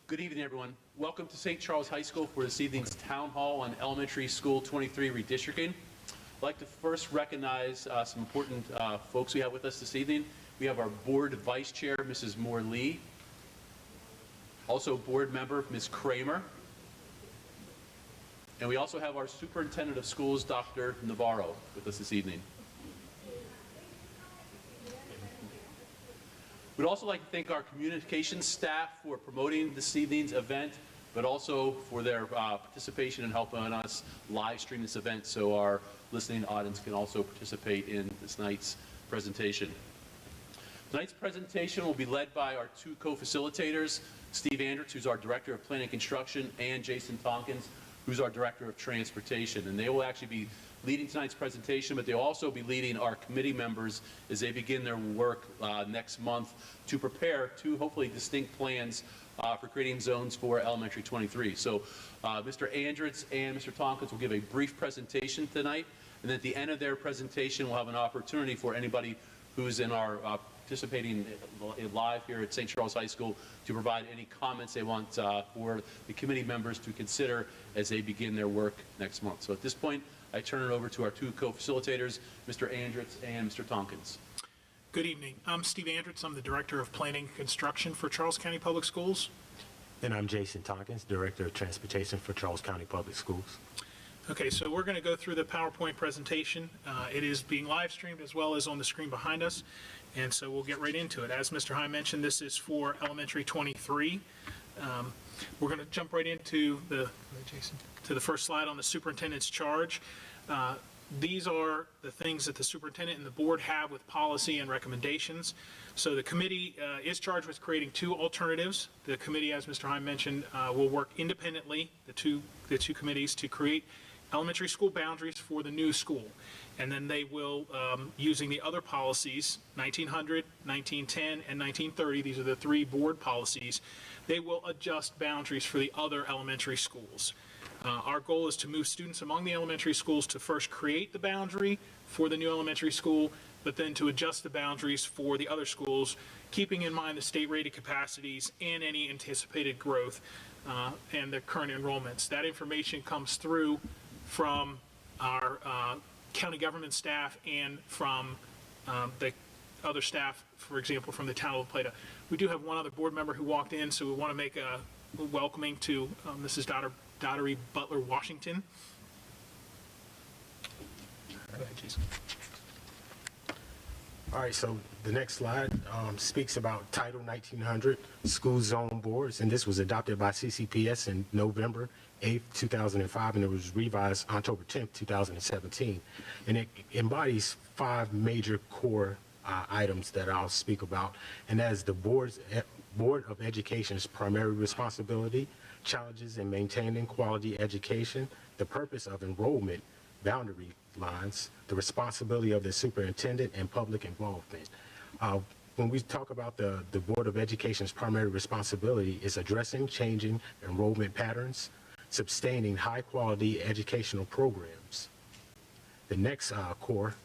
Good evening, everyone. Welcome to St. Charles High School for this evening's Town Hall on Elementary School 23 redistricting. I'd like to first recognize some important folks we have with us this evening. We have our Board Vice Chair, Mrs. Moore Lee. Also Board Member, Ms. Kramer. And we also have our Superintendent of Schools, Dr. Navarro, with us this evening. We'd also like to thank our communications staff for promoting this evening's event, but also for their participation in helping us live stream this event so our listening audience can also participate in this night's presentation. Tonight's presentation will be led by our two co-facilitators, Steve Andritz, who's our Director of Planning and Construction, and Jason Tompkins, who's our Director of Transportation. And they will actually be leading tonight's presentation, but they'll also be leading our committee members as they begin their work next month to prepare two hopefully distinct plans for creating zones for Elementary 23. So Mr. Andritz and Mr. Tompkins will give a brief presentation tonight, and at the end of their presentation we'll have an opportunity for anybody who's in our participating live here at St. Charles High School to provide any comments they want for the committee members to consider as they begin their work next month. So at this point, I turn it over to our two co-facilitators, Mr. Andritz and Mr. Tompkins. Good evening. I'm Steve Andritz. I'm the Director of Planning and Construction for Charles County Public Schools. And I'm Jason Tompkins, Director of Transportation for Charles County Public Schools. Okay, so we're going to go through the PowerPoint presentation. It is being live streamed as well as on the screen behind us, and so we'll get right into it. As Mr. High mentioned, this is for Elementary 23. We're going to jump right into the first slide on the superintendent's charge. These are the things that the superintendent and the board have with policy and recommendations. So the committee is charged with creating two alternatives. The committee, as Mr. High mentioned, will work independently, the two committees, to create elementary school boundaries for the new school. And then they will, using the other policies, 1900, 1910, and 1930, these are the three board policies, they will adjust boundaries for the other elementary schools. Our goal is to move students among the elementary schools to first create the boundary for the new elementary school, but then to adjust the boundaries for the other schools, keeping in mind the state rated capacities and any anticipated growth and the current enrollments. That information comes through from our county government staff and from the other staff, for example, from the town of La Plata. We do have one other board member who walked in, so we want to make a welcoming to Mrs. Dottery Butler Washington. Go ahead, Jason. All right, so the next slide speaks about Title 1900 School Zone Boards, and this was adopted by CCPS in November 8th, 2005, and it was revised October 10th, 2017. And it embodies 5 major core items that I'll speak about, and that is the Board of Education's primary responsibility, challenges in maintaining quality education, the purpose of enrollment, boundary lines, the responsibility of the superintendent, and public involvement. When we talk about the Board of Education's primary responsibility is addressing changing enrollment patterns, sustaining high-quality educational programs. The next core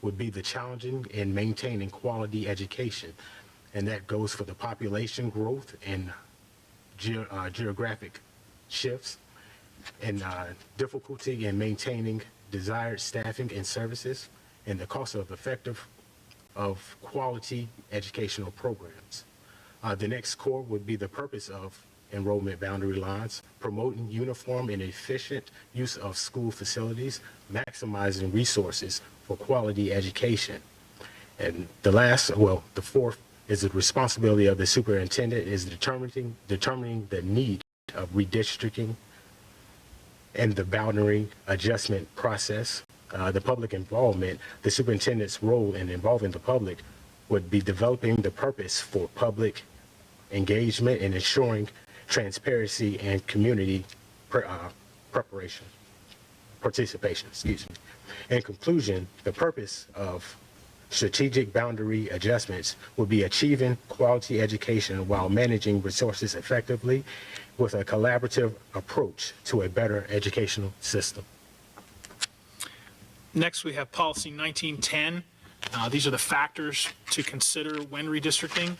would be the challenging in maintaining quality education, and that goes for the population growth and geographic shifts and difficulty in maintaining desired staffing and services, and the cost of quality educational programs. The next core would be the purpose of enrollment boundary lines, promoting uniform and efficient use of school facilities, maximizing resources for quality education. And the fourth is the responsibility of the superintendent is determining the need of redistricting and the boundary adjustment process. The public involvement, the superintendent's role in involving the public would be developing the purpose for public engagement and ensuring transparency and community participation. In conclusion, the purpose of strategic boundary adjustments will be achieving quality education while managing resources effectively with a collaborative approach to a better educational system. Next, we have Policy 1910, These are the factors to consider when redistricting.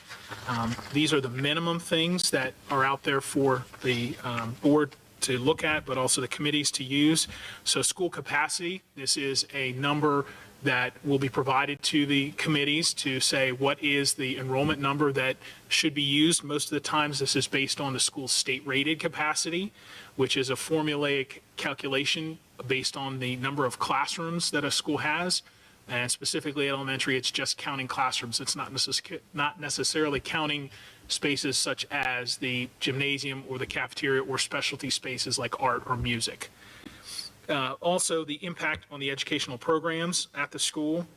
These are the minimum things that are out there for the board to look at, but also the committees to use. So school capacity, this is a number that will be provided to the committees to say what is the enrollment number that should be used. Most of the times this is based on the school's state-rated capacity, which is a formulaic calculation based on the number of classrooms that a school has. And specifically at elementary, it's just counting classrooms. It's not necessarily counting spaces such as the gymnasium or the cafeteria or specialty spaces like art or music. Also, the impact on the educational programs at the school,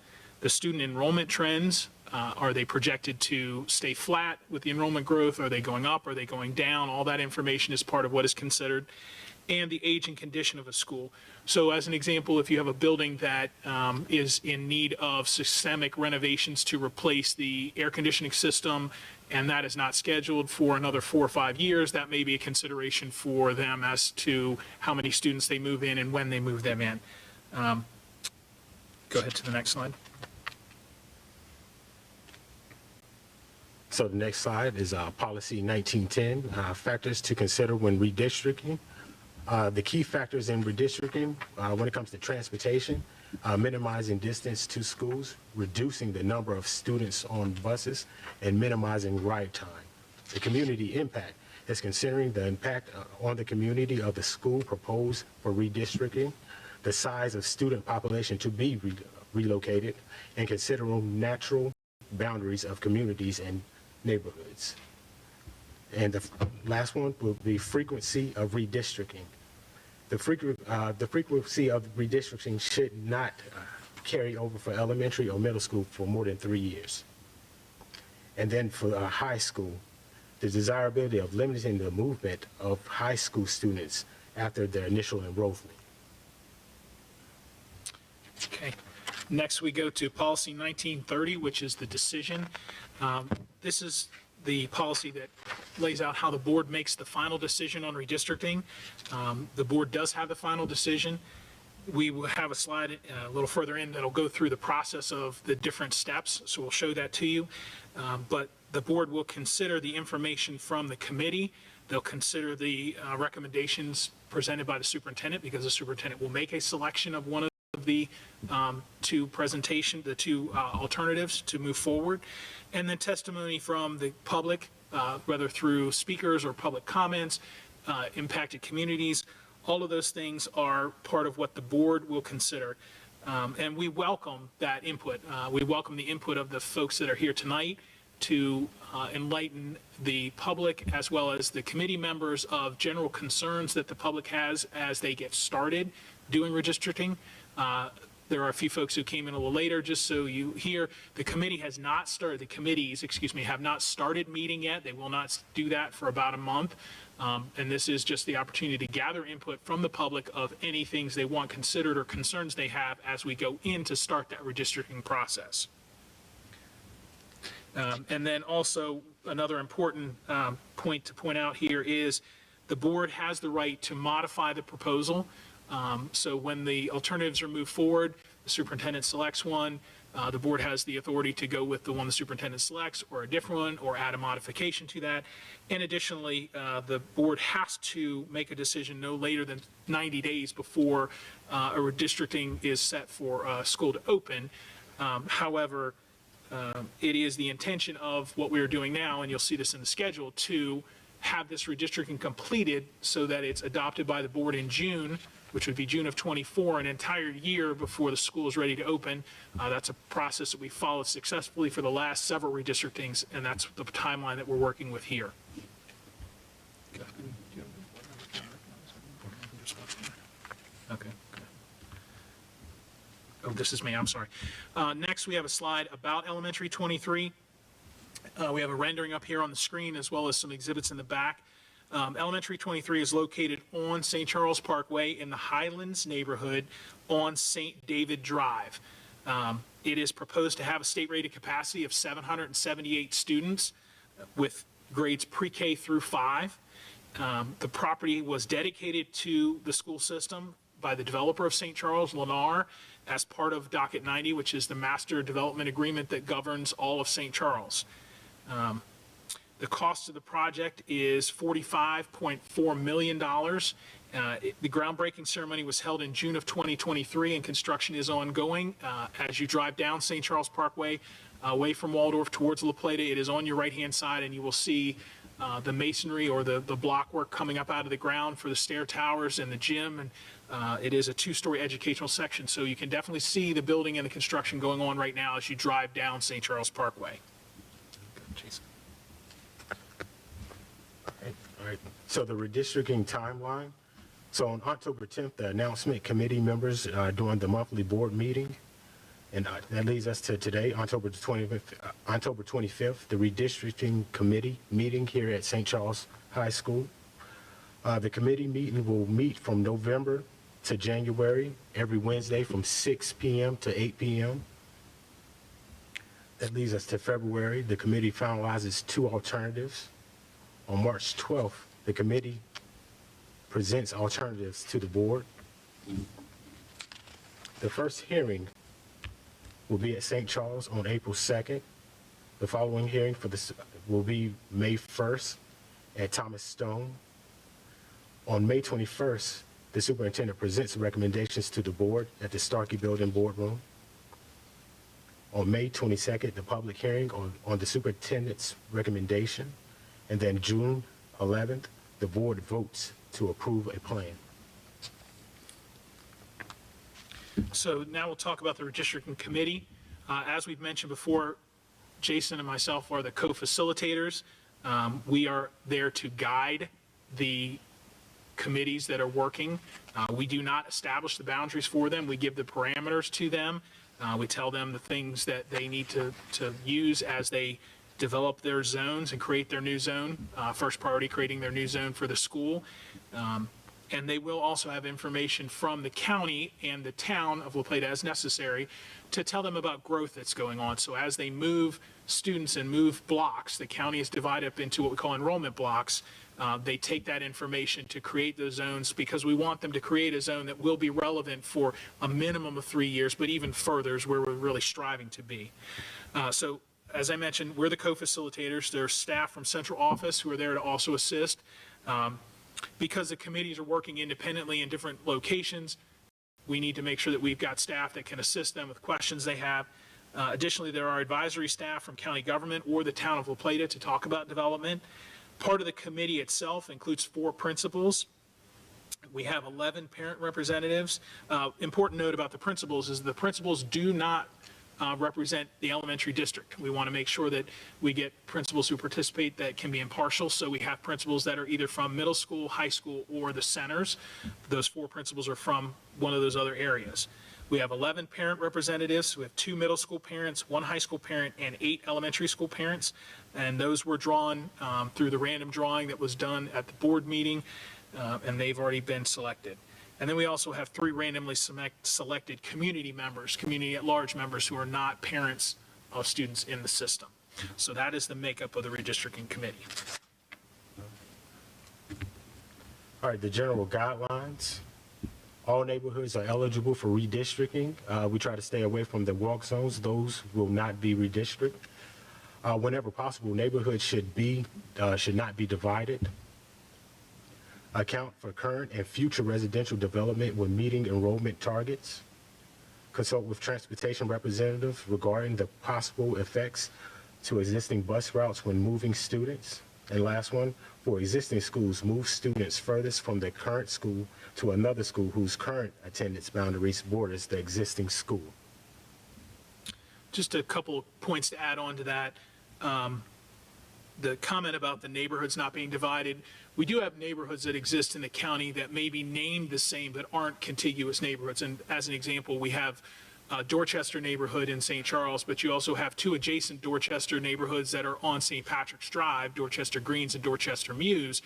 the student enrollment trends. Are they projected to stay flat with the enrollment growth? Are they going up? Are they going down? All that information is part of what is considered. And the age and condition of a school. So as an example, if you have a building that is in need of systemic renovations to replace the air conditioning system, and that is not scheduled for another 4 or 5 years, that may be a consideration for them as to how many students they move in and when they move them in. Go ahead to the next slide. So the next slide is policy 1910, factors to consider when redistricting. The key factors in redistricting when it comes to transportation, minimizing distance to schools, reducing the number of students on buses, and minimizing ride time. The community impact is considering the impact on the community of the school proposed for redistricting, the size of student population to be relocated, and considering natural boundaries of communities and neighborhoods. And the last one will be frequency of redistricting. The frequency of redistricting should not carry over for elementary or middle school for more than 3 years. And then for high school, the desirability of limiting the movement of high school students after their initial enrollment. Okay. Next, we go to policy 1930, which is the decision. This is the policy that lays out how the board makes the final decision on redistricting. The board does have the final decision. We will have a slide a little further in that'll go through the process of the different steps, so we'll show that to you. But the board will consider the information from the committee. They'll consider the recommendations presented by the superintendent, because the superintendent will make a selection of one of the two alternatives to move forward, and then testimony from the public, whether through speakers or public comments, impacted communities. All of those things are part of what the board will consider. And we welcome that input. We welcome the input of the folks that are here tonight to enlighten the public as well as the committee members of general concerns that the public has as they get started doing redistricting. There are a few folks who came in a little later, just so you hear, the committees, have not started meeting yet. They will not do that for about a month. And this is just the opportunity to gather input from the public of any things they want considered or concerns they have as we go in to start that redistricting process. And then also another important point to point out here is the board has the right to modify the proposal. So when the alternatives are moved forward, the superintendent selects one, the board has the authority to go with the one the superintendent selects or a different one or add a modification to that. And additionally, the board has to make a decision no later than 90 days before a redistricting is set for a school to open. However, it is the intention of what we are doing now, and you'll see this in the schedule, to have this redistricting completed so that it's adopted by the board in June, which would be June of '24, an entire year before the school is ready to open. That's a process that we followed successfully for the last several redistrictings, and that's the timeline that we're working with here. Okay. Oh, this is me, I'm sorry. Next, we have a slide about Elementary 23. We have a rendering up here on the screen as well as some exhibits in the back. Elementary 23 is located on St. Charles Parkway in the Highlands neighborhood on St. David Drive. It is proposed to have a state-rated capacity of 778 students with grades pre-K through 5. The property was dedicated to the school system by the developer of St. Charles, Lennar, as part of Docket 90, which is the master development agreement that governs all of St. Charles. The cost of the project is $45.4 million. The groundbreaking ceremony was held in June of 2023, and construction is ongoing. As you drive down St. Charles Parkway, away from Waldorf towards La Plata, it is on your right-hand side, and you will see the masonry or the block work coming up out of the ground for the stair towers and the gym. And it is a two-story educational section, so you can definitely see the building and the construction going on right now as you drive down St. Charles Parkway. Jason. All right. So the redistricting timeline. So on October 10th, the announcement committee members during the monthly board meeting, and that leads us to today, October 25th, the redistricting committee meeting here at St. Charles High School. The committee meeting will meet from November to January, every Wednesday from 6 p.m. to 8 p.m. That leads us to February. The committee finalizes 2 alternatives. On March 12th, the committee presents alternatives to the board. The first hearing will be at St. Charles on April 2nd. The following hearing will be May 1st at Thomas Stone. On May 21st, the superintendent presents recommendations to the board at the Starkey Building boardroom. On May 22nd, the public hearing on the superintendent's recommendation. And then June 11th, the board votes to approve a plan. So now we'll talk about the redistricting committee. As we've mentioned before, Jason and myself are the co-facilitators. We are there to guide the committees that are working. We do not establish the boundaries for them. We give the parameters to them. We tell them the things that they need to use as they develop their zones and create their new zone. First priority, creating their new zone for the school. And they will also have information from the county and the town of La Plata as necessary to tell them about growth that's going on. So as they move students and move blocks, the county is divided up into what we call enrollment blocks. They take that information to create those zones because we want them to create a zone that will be relevant for a minimum of 3 years, but even further is where we're really striving to be. So as I mentioned, we're the co-facilitators. There's staff from central office who are there to also assist. Because the committees are working independently in different locations, we need to make sure that we've got staff that can assist them with questions they have. Additionally, there are advisory staff from county government or the town of La Plata to talk about development. Part of the committee itself includes 4 principals. We have 11 parent representatives. Important note about the principals is the principals do not represent the elementary district. We want to make sure that we get principals who participate that can be impartial. So we have principals that are either from middle school, high school, or the centers. Those 4 principals are from one of those other areas. We have 11 parent representatives. We have 2 middle school parents, 1 high school parent, and 8 elementary school parents. And those were drawn through the random drawing that was done at the board meeting, and they've already been selected. And then we also have 3 randomly selected community members, community at large members who are not parents of students in the system. So that is the makeup of the redistricting committee. All right, the general guidelines. All neighborhoods are eligible for redistricting. We try to stay away from the walk zones. Those will not be redistricted. Whenever possible, neighborhoods should not be divided. Account for current and future residential development when meeting enrollment targets. Consult with transportation representatives regarding the possible effects to existing bus routes when moving students. And last one, for existing schools, move students furthest from the current school to another school whose current attendance boundaries borders the existing school. Just a couple points to add on to that. The comment about the neighborhoods not being divided, we do have neighborhoods that exist in the county that may be named the same but aren't contiguous neighborhoods. And as an example, we have Dorchester neighborhood in St. Charles, but you also have 2 adjacent Dorchester neighborhoods that are on St. Patrick's Drive, Dorchester Greens and Dorchester Mews,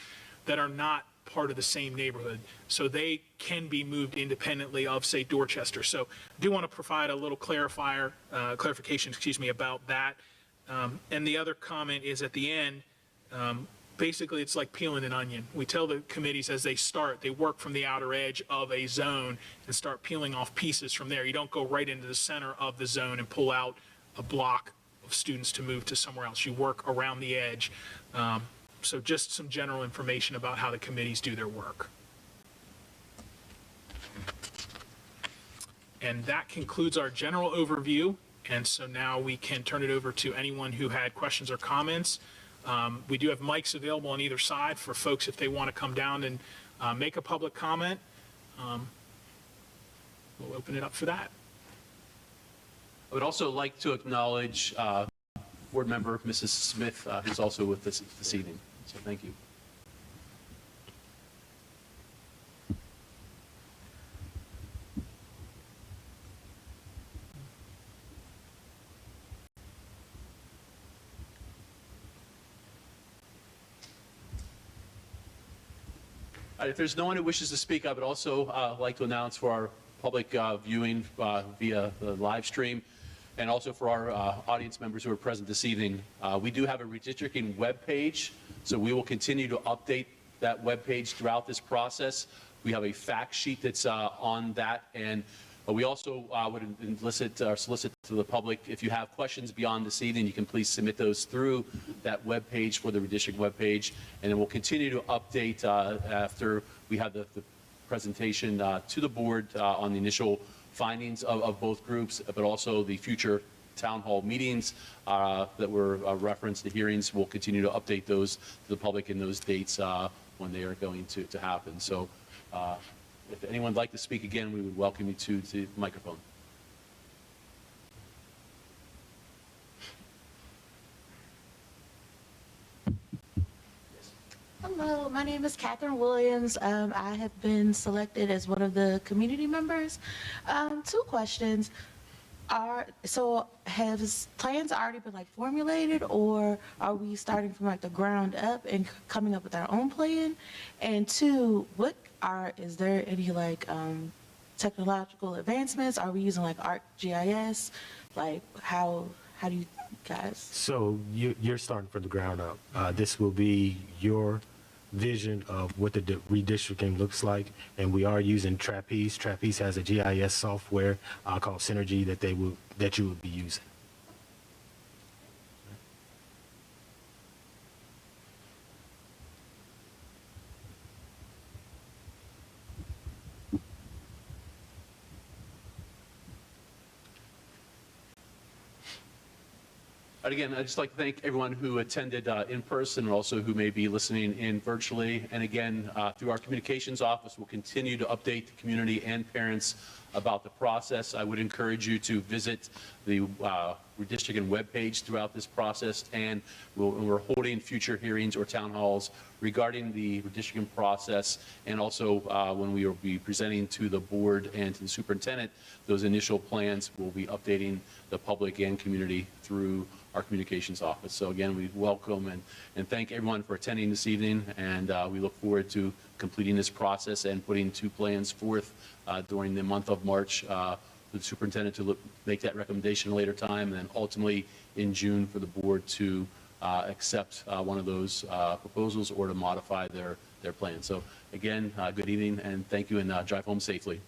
that are not part of the same neighborhood. So they can be moved independently of, say, Dorchester. So I do want to provide a little clarification, about that. And the other comment is at the end, basically it's like peeling an onion. We tell the committees as they start, they work from the outer edge of a zone and start peeling off pieces from there. You don't go right into the center of the zone and pull out a block of students to move to somewhere else. You work around the edge. So just some general information about how the committees do their work. And that concludes our general overview. And so now we can turn it over to anyone who had questions or comments. We do have mics available on either side for folks if they want to come down and make a public comment. We'll open it up for that. I would also like to acknowledge Board Member Mrs. Smith, who's also with us this evening. So thank you. If there's no one who wishes to speak, I would also like to announce for our public viewing via the live stream, and also for our audience members who are present this evening, we do have a redistricting webpage, so we will continue to update that webpage throughout this process. We have a fact sheet that's on that, and we also would solicit to the public, if you have questions beyond this evening, you can please submit those through that webpage for the redistricting webpage, and then we'll continue to update after we have the presentation to the board on the initial findings of both groups, but also the future town hall meetings that were referenced, the hearings. We'll continue to update those to the public in those dates when they are going to happen. So if anyone would like to speak again, we would welcome you to the microphone. Hello, my name is Catherine Williams. I have been selected as one of the community members. Two questions. Has plans already been like formulated, or are we starting from like the ground up and coming up with our own plan? And two, is there any like technological advancements? Are we using like ArcGIS? Like how do you guys? So you're starting from the ground up. This will be your vision of what the redistricting looks like, and we are using Trapeze. Trapeze has a GIS software called Synergy that you would be using. And again, I'd just like to thank everyone who attended in person, and also who may be listening in virtually. And again, through our communications office, we'll continue to update the community and parents about the process. I would encourage you to visit the redistricting webpage throughout this process, and we're holding future hearings or town halls regarding the redistricting process, and also when we will be presenting to the board and to the superintendent those initial plans, we'll be updating the public and community through our communications office. So again, we welcome and thank everyone for attending this evening, and we look forward to completing this process and putting two plans forth during the month of March for the superintendent to make that recommendation at a later time, and then ultimately in June for the board to accept one of those proposals or to modify their plan. So again, good evening and thank you, and drive home safely.